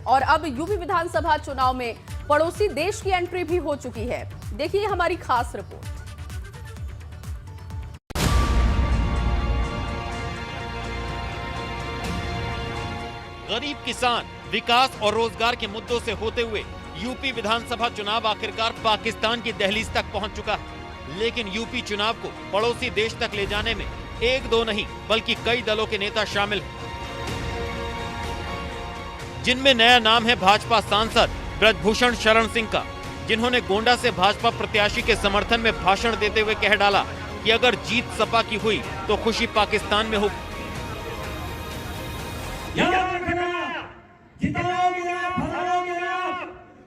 और अब यूपी विधानसभा चुनाव में पड़ोसी देश की एंट्री भी हो चुकी है। देखिए हमारी खास रिपोर्ट। गरीब किसान, विकास और रोजगार के मुद्दों से होते हुए यूपी विधानसभा चुनाव आखिरकार पाकिस्तान की दहलीज तक पहुंच चुका है। लेकिन यूपी चुनाव को पड़ोसी देश तक ले जाने में एक दो नहीं बल्कि कई दलों के नेता शामिल हैं, जिनमें नया नाम है भाजपा सांसद ब्रजभूषण शरण सिंह का, जिन्होंने गोंडा से भाजपा प्रत्याशी के समर्थन में भाषण देते हुए कह डाला कि अगर जीत सपा की हुई तो खुशी पाकिस्तान में होगी।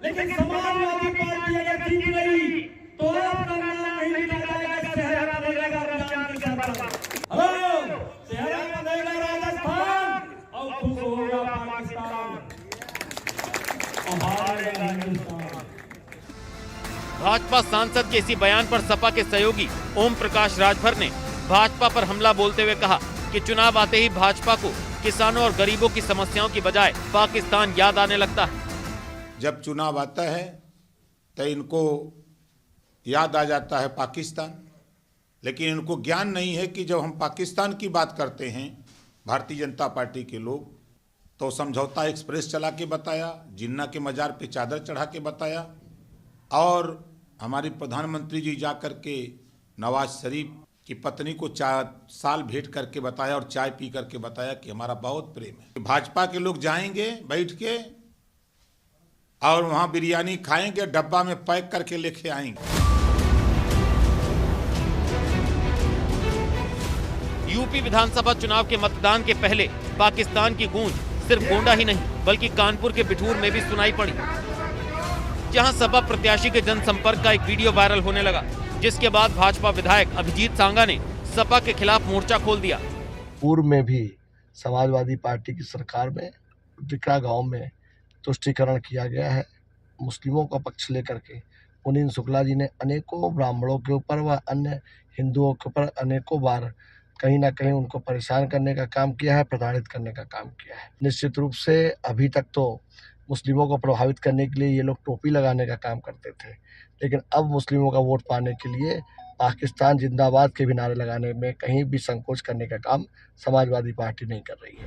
लेकिन समाजवादी पार्टी अगर जीत गई तो आपका नाम नहीं लिखा जाएगा, चेहरा बदलेगा राजस्थान का। हेलो, चेहरा बदलेगा राजस्थान और खुश होगा पाकिस्तान और हारेगा हिंदुस्तान। भाजपा सांसद के इसी बयान पर सपा के सहयोगी ओम प्रकाश राजभर ने भाजपा पर हमला बोलते हुए कहा कि चुनाव आते ही भाजपा को किसानों और गरीबों की समस्याओं की बजाय पाकिस्तान याद आने लगता है। जब चुनाव आता है तो इनको याद आ जाता है पाकिस्तान, लेकिन इनको ज्ञान नहीं है कि जब हम पाकिस्तान की बात करते हैं भारतीय जनता पार्टी के लोग, तो समझौता एक्सप्रेस चला के बताया, जिन्ना के मजार पे चादर चढ़ा के बताया, और हमारी प्रधानमंत्री जी जाकर के नवाज शरीफ की पत्नी को 4 साल भेंट करके बताया और चाय पी करके बताया कि हमारा बहुत प्रेम है। भाजपा के लोग जाएंगे बैठ के और वहां बिरयानी खाएंगे, डब्बा में पैक करके लेके आएंगे। यूपी विधानसभा चुनाव के मतदान के पहले पाकिस्तान की गूंज सिर्फ गोंडा ही नहीं बल्कि कानपुर के बिठूर में भी सुनाई पड़ी, जहां सपा प्रत्याशी के जनसंपर्क का एक वीडियो वायरल होने लगा, जिसके बाद भाजपा विधायक अभिजीत सांगा ने सपा के खिलाफ मोर्चा खोल दिया। पूर्व में भी समाजवादी पार्टी की सरकार में टिकरा गांव में तुष्टीकरण किया गया है। मुस्लिमों का पक्ष लेकर के पुनीत शुक्ला जी ने अनेकों ब्राह्मणों के ऊपर व अन्य हिंदुओं के ऊपर अनेकों बार कहीं ना कहीं उनको परेशान करने का काम किया है, प्रताड़ित करने का काम किया है। निश्चित रूप से अभी तक तो मुस्लिमों को प्रभावित करने के लिए ये लोग टोपी लगाने का काम करते थे, लेकिन अब मुस्लिमों का वोट पाने के लिए पाकिस्तान जिंदाबाद के भी नारे लगाने में कहीं भी संकोच करने का काम समाजवादी पार्टी नहीं कर रही है।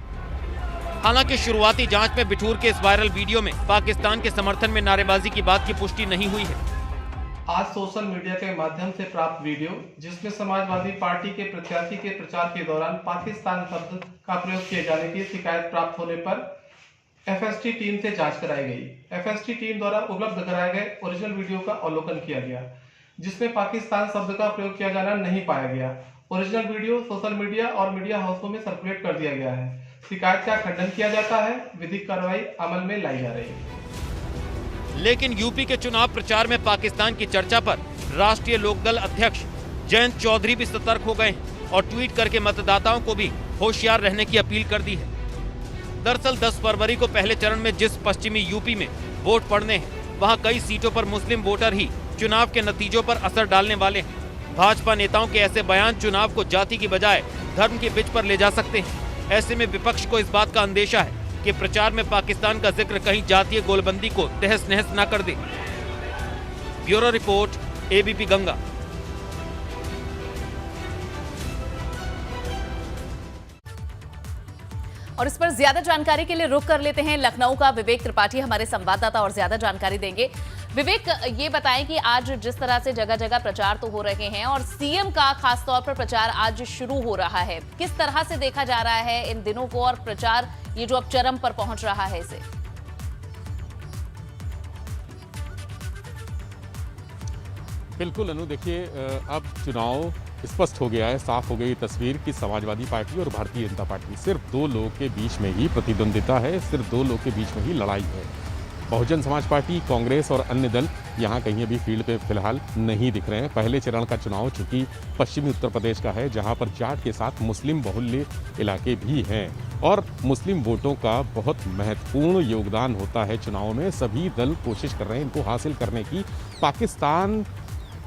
हालांकि शुरुआती जांच में बिठूर के इस वायरल वीडियो में पाकिस्तान के समर्थन में नारेबाजी की बात की पुष्टि नहीं हुई है। आज सोशल मीडिया के माध्यम से प्राप्त वीडियो जिसमें समाजवादी पार्टी के प्रत्याशी के प्रचार के दौरान पाकिस्तान शब्द का प्रयोग किए जाने की शिकायत प्राप्त होने पर एफएसटी टीम से जांच कराई गई। एफएसटी टीम द्वारा उपलब्ध कराए गए ओरिजिनल वीडियो का अवलोकन किया गया, जिसमें पाकिस्तान शब्द का प्रयोग किया जाना नहीं पाया गया। ओरिजिनल वीडियो सोशल मीडिया और मीडिया हाउसों में सर्कुलेट कर दिया गया है। शिकायत का खंडन किया जाता है, विधिक कार्रवाई अमल में लाई जा रही है। लेकिन यूपी के चुनाव प्रचार में पाकिस्तान की चर्चा पर राष्ट्रीय लोकदल अध्यक्ष जयंत चौधरी भी सतर्क हो गए और ट्वीट करके मतदाताओं को भी होशियार रहने की अपील कर दी है। दरअसल 10 फरवरी को पहले चरण में जिस पश्चिमी यूपी में वोट पड़ने हैं, वहां कई सीटों पर मुस्लिम वोटर ही चुनाव के नतीजों पर असर डालने वाले हैं। भाजपा नेताओं के ऐसे बयान चुनाव को जाति की बजाय धर्म के बिच पर ले जा सकते हैं। ऐसे में विपक्ष को इस बात का अंदेशा है कि प्रचार में पाकिस्तान का जिक्र कहीं जातीय गोलबंदी को तहस नहस न कर दे। Bureau report, ABP Ganga. और इस पर ज्यादा जानकारी के लिए रुख कर लेते हैं लखनऊ का विवेक त्रिपाठी, हमारे संवाददाता, और ज्यादा जानकारी देंगे। विवेक, ये बताएं कि आज जिस तरह से जगह जगह प्रचार तो हो रहे हैं और सीएम का खास तौर पर प्रचार आज शुरू हो रहा है, किस तरह से देखा जा रहा है इन दिनों को और प्रचार ये जो अब चरम पर पहुंच रहा है इसे? बिल्कुल अनु, देखिए अब चुनाव स्पष्ट हो गया है, साफ हो गई तस्वीर कि समाजवादी पार्टी और भारतीय जनता पार्टी सिर्फ 2 लोगों के बीच में ही प्रतिद्वंदिता है, सिर्फ 2 लोगों के बीच में ही लड़ाई है। बहुजन समाज पार्टी, कांग्रेस और अन्य दल यहाँ कहीं भी फील्ड पे फिलहाल नहीं दिख रहे हैं। पहले चरण का चुनाव चूंकि पश्चिमी उत्तर प्रदेश का है, जहाँ पर जाट के साथ मुस्लिम बहुल्य इलाके भी हैं और मुस्लिम वोटों का बहुत महत्वपूर्ण योगदान होता है चुनाव में। सभी दल कोशिश कर रहे हैं इनको हासिल करने की। पाकिस्तान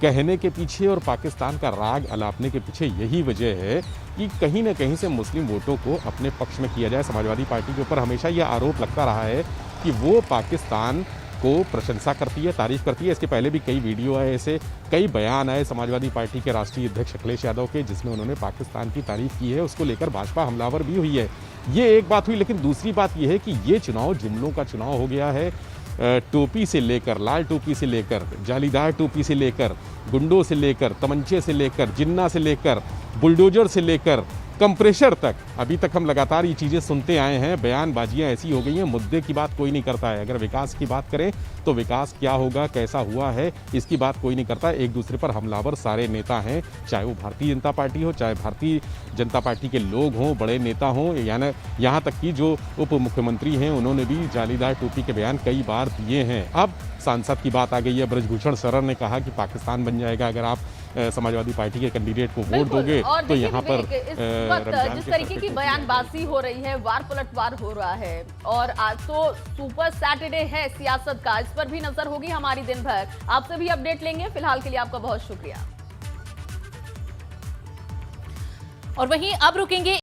कहने के पीछे और पाकिस्तान का राग अलापने के पीछे यही वजह है कि कहीं न कहीं से मुस्लिम वोटों को अपने पक्ष में किया जाए। समाजवादी पार्टी के ऊपर हमेशा यह आरोप लगता रहा है कि वो पाकिस्तान को प्रशंसा करती है, तारीफ करती है। इसके पहले भी कई वीडियो आए, ऐसे कई बयान आए समाजवादी पार्टी के राष्ट्रीय अध्यक्ष अखिलेश यादव के, जिसमें उन्होंने पाकिस्तान की तारीफ की है। उसको लेकर भाजपा हमलावर भी हुई है। ये एक बात हुई, लेकिन दूसरी बात यह है कि ये चुनाव जुमलों का चुनाव हो गया है। टोपी से लेकर, लाल टोपी से लेकर, जालीदार टोपी से लेकर, गुंडों से लेकर, तमंचे से लेकर, जिन्ना से लेकर, बुलडोजर से लेकर कंप्रेशर तक, अभी तक हम लगातार ये चीज़ें सुनते आए हैं। बयानबाजियां ऐसी हो गई हैं, मुद्दे की बात कोई नहीं करता है। अगर विकास की बात करें तो विकास क्या होगा, कैसा हुआ है, इसकी बात कोई नहीं करता। एक दूसरे पर हमलावर सारे नेता हैं, चाहे वो भारतीय जनता पार्टी हो, चाहे भारतीय जनता पार्टी के लोग हों, बड़े नेता हों, यानी यहाँ तक कि जो उप मुख्यमंत्री हैं उन्होंने भी जालीदार टोपी के बयान कई बार दिए हैं। अब सांसद की बात आ गई है। ब्रजभूषण शरण ने कहा कि पाकिस्तान बन जाएगा अगर आप समाजवादी पार्टी के कैंडिडेट को वोट दोगे। और तो यहाँ पर इस वक्त जिस तरीके की बयानबाजी हो रही है, वार पलटवार हो रहा है, और आज तो सुपर सैटरडे है सियासत का, इस पर भी नजर होगी हमारी दिन भर। आपसे भी अपडेट लेंगे। फिलहाल के लिए आपका बहुत शुक्रिया। और वहीं अब रुकेंगे